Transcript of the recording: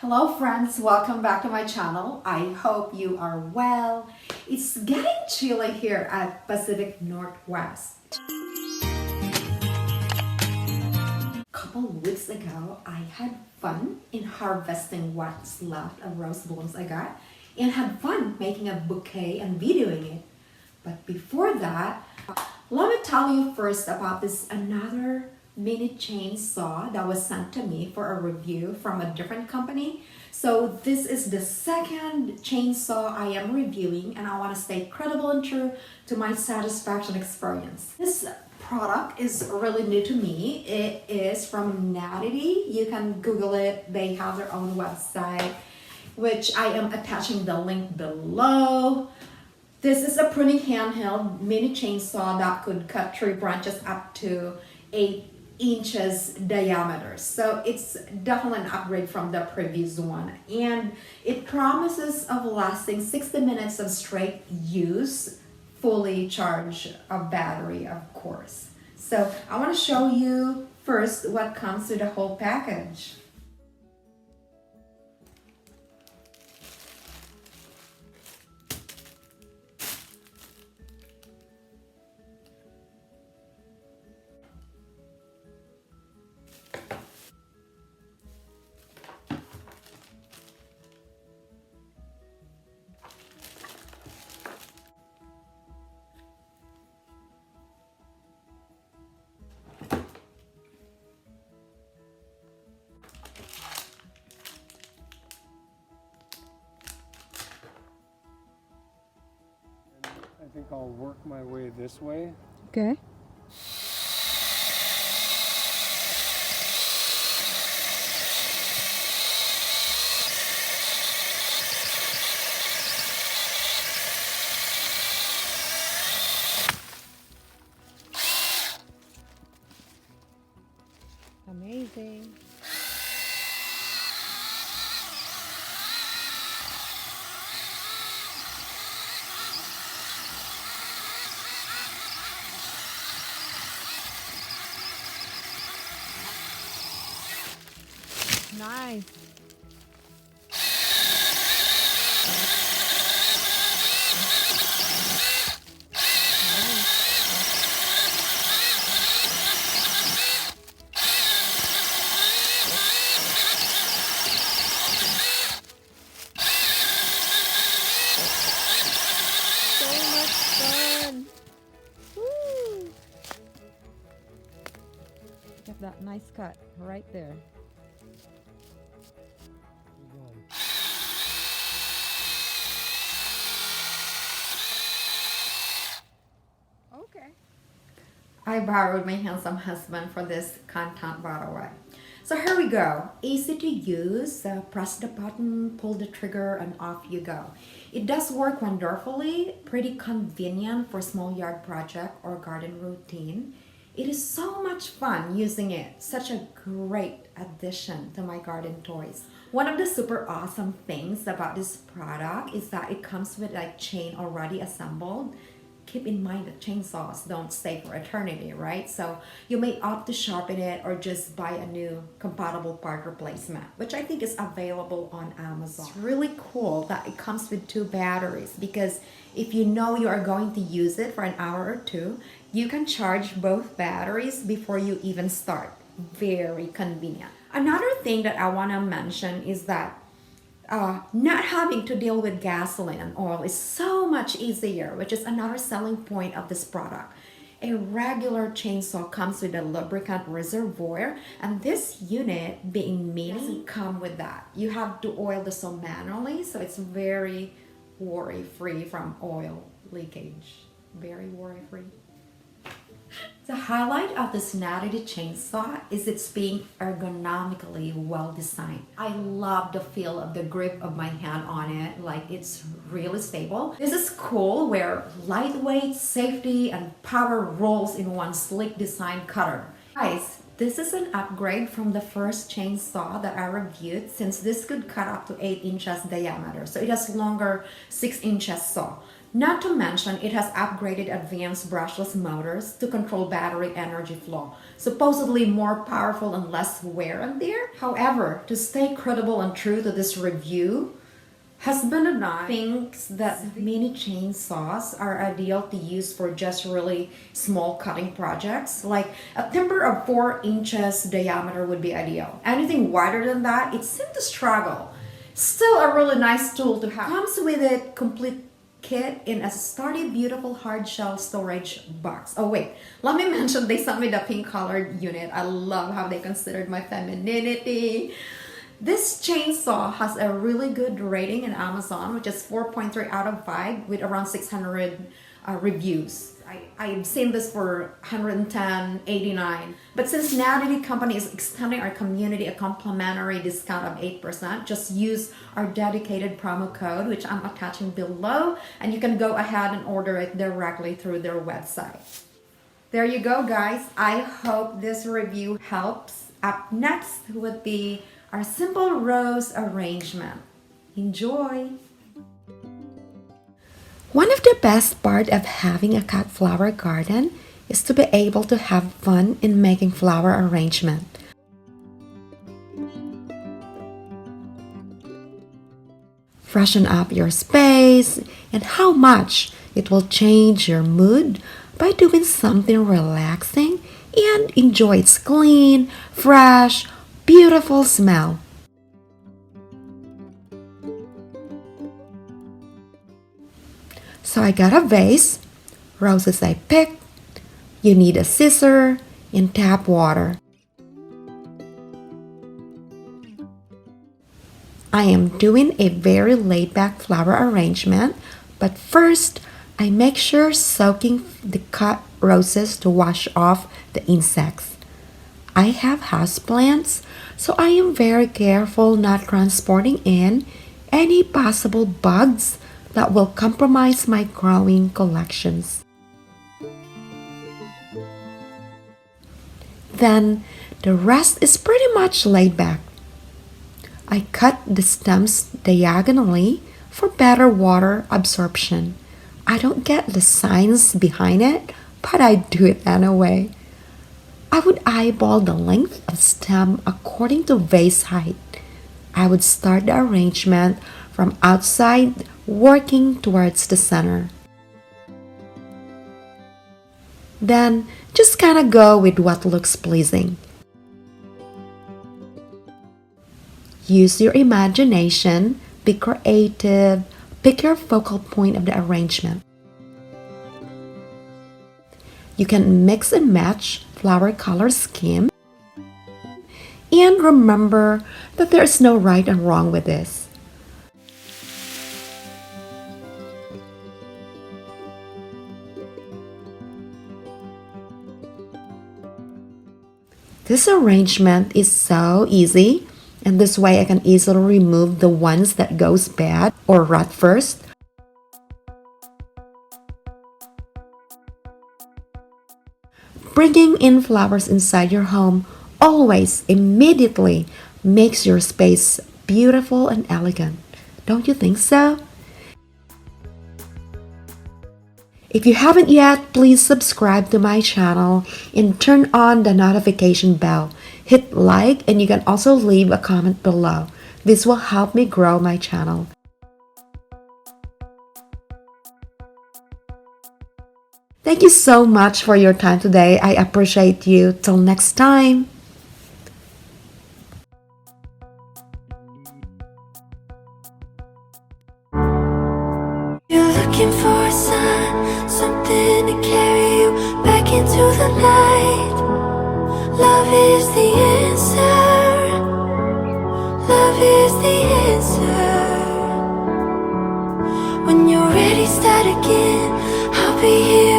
Hello friends, welcome back to my channel. I hope you are well. It's getting chilly here at Pacific Northwest. A couple weeks ago, I had fun in harvesting what's left of rose blooms I got and had fun making a bouquet and videoing it. But before that, let me tell you first about this another mini chainsaw that was sent to me for a review from a different company. So this is the second chainsaw I am reviewing, and I want to stay credible and true to my satisfaction experience. This product is really new to me. It is from Natiddy. You can Google it. They have their own website, which I am attaching the link below. This is a pruning handheld mini chainsaw that could cut tree branches up to 8 inches diameter. So it's definitely an upgrade from the previous one. And it promises of lasting 60 minutes of straight use, fully charged a battery, of course. So I want to show you first what comes with the whole package. I think I'll work my way this way. Okay. Amazing. Nice. So much fun. Woo. Got that nice cut right there. Okay. I borrowed my handsome husband for this content, by the way. So here we go. Easy to use. Press the button, pull the trigger, and off you go. It does work wonderfully. Pretty convenient for small yard project or garden routine. It is so much fun using it. Such a great addition to my garden toys. One of the super awesome things about this product is that it comes with like chain already assembled. Keep in mind that chainsaws don't stay for eternity, right? So you may opt to sharpen it or just buy a new compatible part replacement, which I think is available on Amazon. It's really cool that it comes with 2 batteries, because if you know you are going to use it for an hour or 2, you can charge both batteries before you even start. Very convenient. Another thing that I want to mention is that not having to deal with gasoline and oil is so much easier, which is another selling point of this product. A regular chainsaw comes with a lubricant reservoir, and this unit, being mini, doesn't come with that. You have to oil the saw manually, so it's very worry-free from oil leakage. Very worry-free. The highlight of this Natiddy chainsaw is its being ergonomically well designed. I love the feel of the grip of my hand on it, like it's really stable. This is cool where lightweight, safety, and power rolls in one sleek design cutter. Guys, this is an upgrade from the first chainsaw that I reviewed, since this could cut up to 8 inches diameter. So it has longer 6 inches saw. Not to mention, it has upgraded advanced brushless motors to control battery energy flow, supposedly more powerful and less wear and tear. However, to stay credible and true to this review, husband and I thinks that mini chainsaws are ideal to use for just really small cutting projects. Like a timber of 4 inches diameter would be ideal. Anything wider than that, it seems to struggle. Still a really nice tool to have. Comes with a complete kit in a sturdy, beautiful hard shell storage box. Oh wait, let me mention they sent me the pink colored unit. I love how they considered my femininity. This chainsaw has a really good rating in Amazon, which is 4.3 out of 5 with around 600 reviews. I've seen this for 110.89. But since Natiddy company is extending our community a complimentary discount of 8%, just use our dedicated promo code, which I'm attaching below, and you can go ahead and order it directly through their website. There you go, guys. I hope this review helps. Up next would be our simple rose arrangement. Enjoy! One of the best parts of having a cut flower garden is to be able to have fun in making flower arrangement. Freshen up your space, and how much it will change your mood by doing something relaxing and enjoy its clean, fresh, beautiful smell. So I got a vase, roses I picked, you need a scissor, and tap water. I am doing a very laid-back flower arrangement, but first I make sure soaking the cut roses to wash off the insects. I have houseplants, so I am very careful not transporting in any possible bugs that will compromise my growing collections. Then the rest is pretty much laid back. I cut the stems diagonally for better water absorption. I don't get the science behind it, but I do it anyway. I would eyeball the length of stem according to vase height. I would start the arrangement from outside, working towards the center. Then just kinda go with what looks pleasing. Use your imagination, be creative, pick your focal point of the arrangement. You can mix and match flower color scheme. And remember that there is no right and wrong with this. This arrangement is so easy, and this way I can easily remove the ones that goes bad or rot first. Bringing in flowers inside your home always immediately makes your space beautiful and elegant. Don't you think so? If you haven't yet, please subscribe to my channel and turn on the notification bell. Hit like, and you can also leave a comment below. This will help me grow my channel. Thank you so much for your time today. I appreciate you. Till next time. You're looking for a sign, something to carry you back into the light. Love is the answer. Love is the answer. When you're ready, start again. I'll be here.